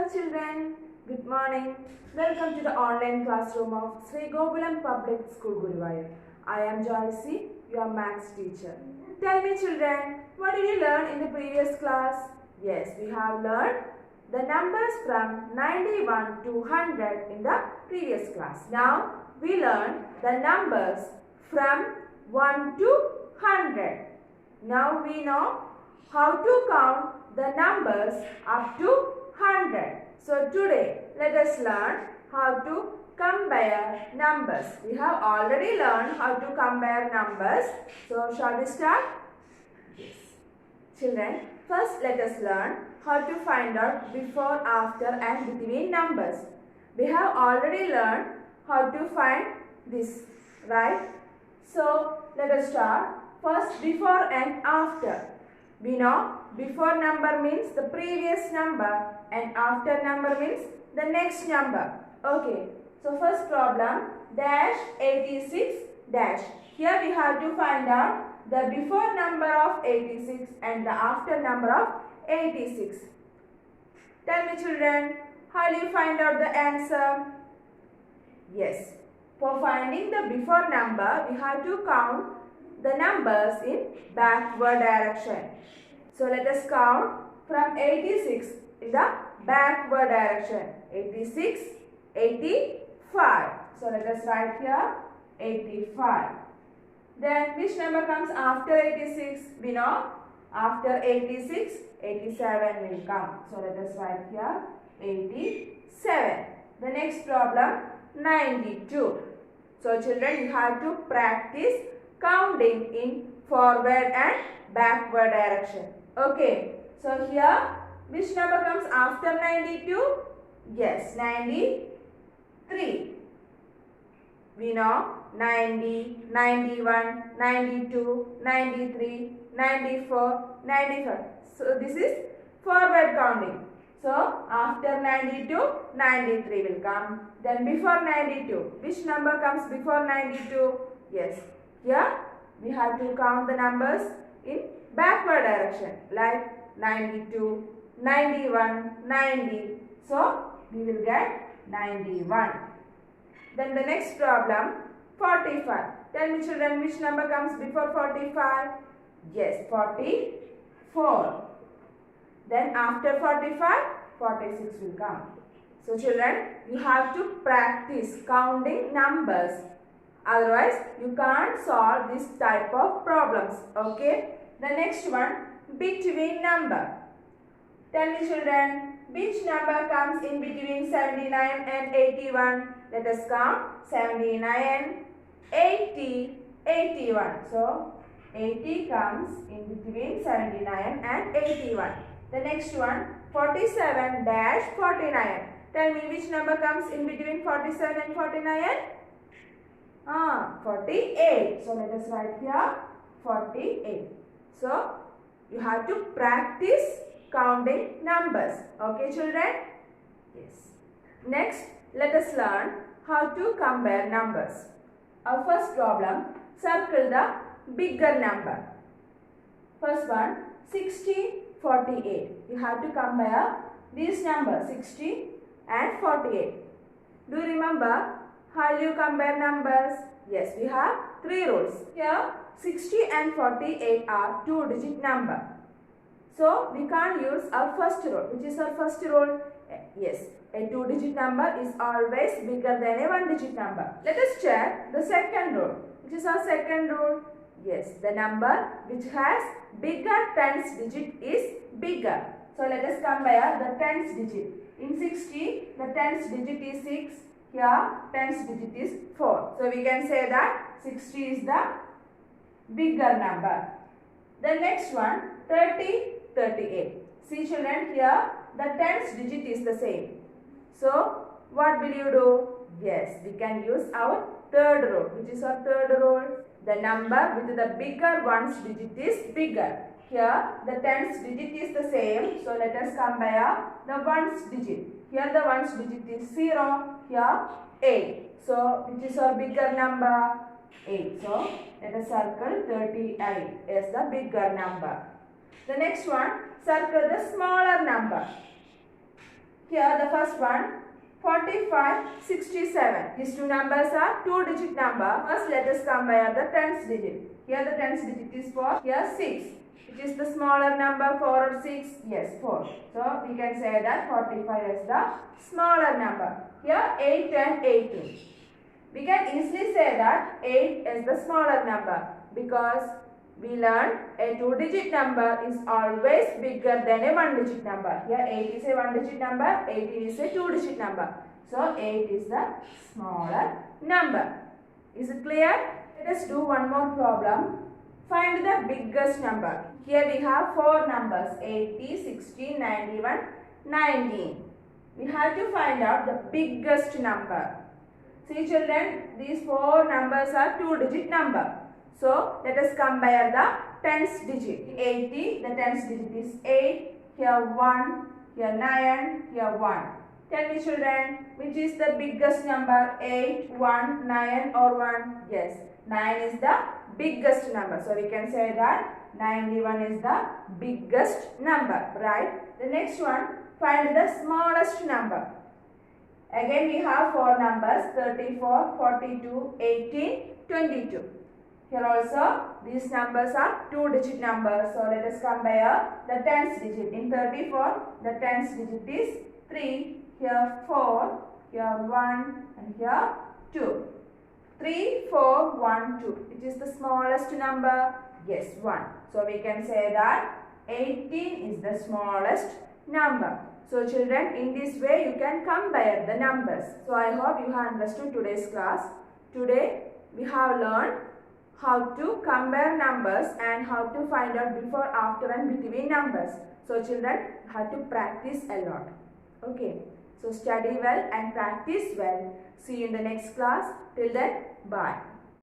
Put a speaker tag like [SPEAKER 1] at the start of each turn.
[SPEAKER 1] Hello children, good morning. Welcome to the online classroom of Sri Gokulam Public School Guruvayur. I am Joycey, your maths teacher. Tell me children, what did you learn in the previous class? Yes, we have learned the numbers from 91 to 100 in the previous class. Now we learn the numbers from 1 to 100. Now we know how to count the numbers up to 100. So today let us learn how to compare numbers. We have already learned how to compare numbers. So shall we start? Yes. Children, first let us learn how to find out before, after and between numbers. We have already learned how to find this, right? So let us start. First before and after. We know before number means the previous number and after number means the next number. Okay. So first problem, dash 86 dash. Here we have to find out the before number of 86 and the after number of 86. Tell me children, how do you find out the answer? Yes. For finding the before number, we have to count the numbers in backward direction. So let us count from 86 in the backward direction. 86, 85. So let us write here 85. Then which number comes after 86? We know after 86, 87 will come. So let us write here 87. The next problem, 92. So children, you have to practice counting in forward and backward direction. Okay. So here, which number comes after 92? Yes, 93. We know 90, 91, 92, 93, 94, 95. So this is forward counting. So after 92, 93 will come. Then before 92, which number comes before 92? Yes, here we have to count the numbers in backward direction like 92, 91, 90. So we will get 91. Then the next problem, 45. Tell me children, which number comes before 45? Yes, 44. Then after 45, 46 will come. So children, you have to practice counting numbers. Otherwise, you can't solve this type of problems. Okay. The next one, between number. Tell me children, which number comes in between 79 and 81? Let us count 79, 80, 81. So 80 comes in between 79 and 81. The next one, 47 dash 49. Tell me which number comes in between 47 and 49? 48. So let us write here 48. So you have to practice counting numbers. Okay children? Yes. Next, let us learn how to compare numbers. Our first problem, circle the bigger number. First one, 60, 48. You have to compare these numbers 60 and 48. Do you remember how you compare numbers? Yes, we have three rules. Here 60 and 48 are two-digit number. So we can't use our first rule. Which is our first rule? Yes, a two-digit number is always bigger than a one-digit number. Let us check the second rule. Which is our second rule? Yes, the number which has bigger tens digit is bigger. So let us compare the tens digit. In 60, the tens digit is 6. Here, tens digit is 4. So we can say that 60 is the bigger number. The next one, 30, 38. See children, here the tens digit is the same. So what will you do? Yes, we can use our third rule. Which is our third rule? The number with the bigger ones digit is bigger. Here the tens digit is the same. So let us compare the ones digit. Here the ones digit is 0. Here 8. So which is our bigger number? 8. So let us circle 38 as the bigger number. The next one, circle the smaller number. Here the first one, 45, 67. These two numbers are two-digit number. First let us compare the tens digit. Here the tens digit is 4, here 6. Which is the smaller number, 4 or 6? Yes, 4. So we can say that 45 is the smaller number. Here 8 and 18. We can easily say that 8 is the smaller number because we learned a two-digit number is always bigger than a one-digit number. Here 8 is a one-digit number, 18 is a two-digit number. So 8 is the smaller number. Is it clear? Let us do one more problem. Find the biggest number. Here we have four numbers, 80, 60, 91, 19. We have to find out the biggest number. See children, these four numbers are two-digit number. So let us compare the tens digit. 80, the tens digit is 8, here 1, here 9, here 1. Tell me children, which is the biggest number? 8, 1, 9 or 1? Yes, 9 is the biggest number. So we can say that 91 is the biggest number, right? The next one, find the smallest number. Again we have four numbers, 34, 42, 18, 22. Here also these numbers are two-digit numbers. So let us compare the tens digit. In 34, the tens digit is 3, here 4, here 1 and here 2. 3, 4, 1, 2. Which is the smallest number? Yes, 1. So we can say that 18 is the smallest number. So children, in this way you can compare the numbers. So I hope you have understood today's class. Today we have learned how to compare numbers and how to find out before, after and between numbers. So children, you have to practice a lot. Okay. So study well and practice well. See you in the next class. Till then, bye.